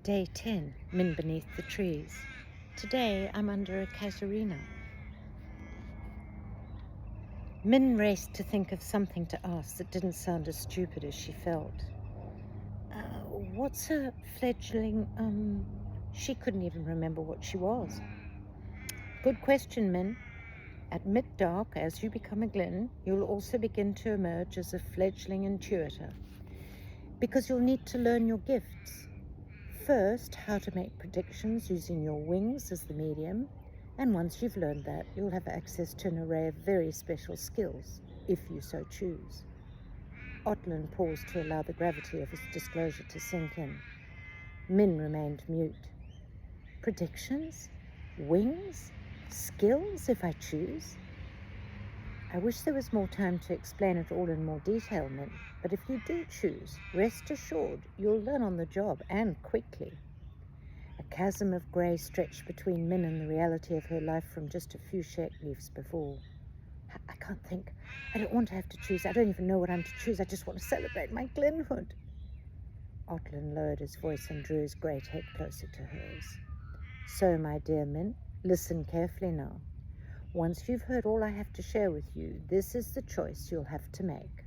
Day 10, Min beneath the trees. Today I'm under a casuarina. Min raced to think of something to ask that didn't sound as stupid as she felt. What's a fledgling, She couldn't even remember what she was. Good question, Min. At mid-dark, as you become a glin, you'll also begin to emerge as a fledgling intuitor, because you'll need to learn your gifts. First, how to make predictions using your wings as the medium, and once you've learned that, you'll have access to an array of very special skills, if you so choose. Otlin paused to allow the gravity of his disclosure to sink in. Min remained mute. Predictions? Wings? Skills, if I choose? I wish there was more time to explain it all in more detail, Min, but if you do choose, rest assured you'll learn on the job, and quickly. A chasm of grey stretched between Min and the reality of her life from just a few shake leaves before. I can't think. I don't want to have to choose. I don't even know what I'm to choose. I just want to celebrate my glenhood. Otlin lowered his voice and drew his great head closer to hers. So, my dear Min, listen carefully now. Once you've heard all I have to share with you, this is the choice you'll have to make.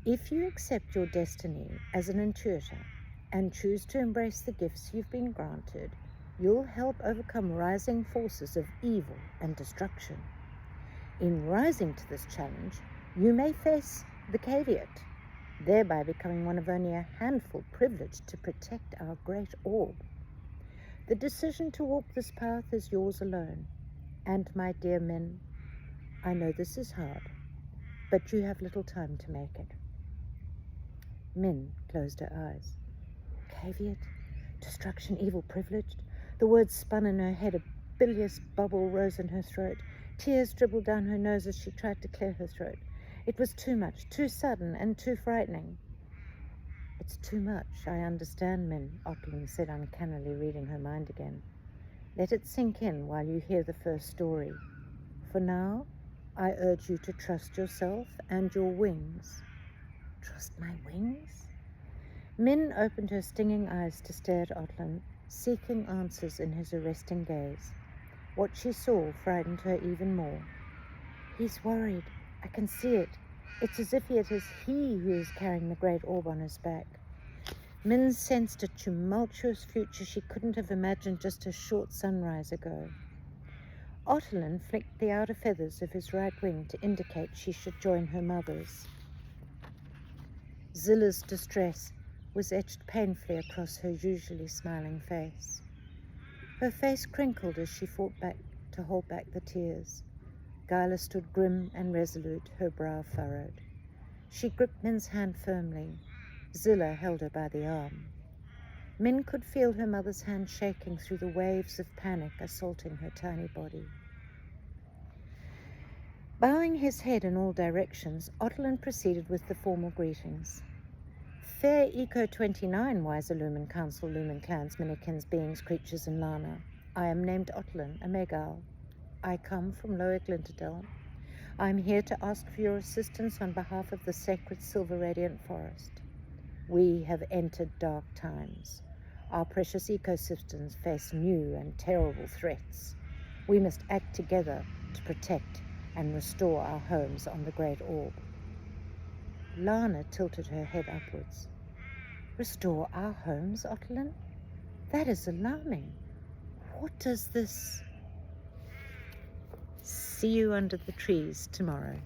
If you accept your destiny as an intuitor and choose to embrace the gifts you've been granted, you'll help overcome rising forces of evil and destruction. In rising to this challenge, you may face the caveat, thereby becoming one of only a handful privileged to protect our great orb. The decision to walk this path is yours alone. And my dear Min, I know this is hard, but you have little time to make it. Min closed her eyes. Caveat? Destruction, evil, privileged? The words spun in her head. A bilious bubble rose in her throat. Tears dribbled down her nose as she tried to clear her throat. It was too much, too sudden, and too frightening. It's too much, I understand, Min, Otlin said, uncannily reading her mind again. Let it sink in while you hear the first story. For now, I urge you to trust yourself and your wings. Trust my wings? Min opened her stinging eyes to stare at Otlin, seeking answers in his arresting gaze. What she saw frightened her even more. He's worried. I can see it. It's as if it is he who is carrying the great orb on his back. Min sensed a tumultuous future she couldn't have imagined just a short sunrise ago. Otlin flicked the outer feathers of his right wing to indicate she should join her mother's. Zilla's distress was etched painfully across her usually smiling face. Her face crinkled as she fought back to hold back the tears. Gyla stood grim and resolute, her brow furrowed. She gripped Min's hand firmly. Zilla held her by the arm. Min could feel her mother's hand shaking through the waves of panic assaulting her tiny body. Bowing his head in all directions, Otlin proceeded with the formal greetings. Fair Eco 29, Wiser Lumen Council, Lumen Clans, Minikins, Beings, Creatures, and Lana. I am named Otlin, a Megal. I come from Lower Glinterdale. I am here to ask for your assistance on behalf of the sacred Silver Radiant Forest. We have entered dark times. Our precious ecosystems face new and terrible threats. We must act together to protect and restore our homes on the Great Orb. Lana tilted her head upwards. Restore our homes, Otlin? That is alarming. What does this... See you under the trees tomorrow.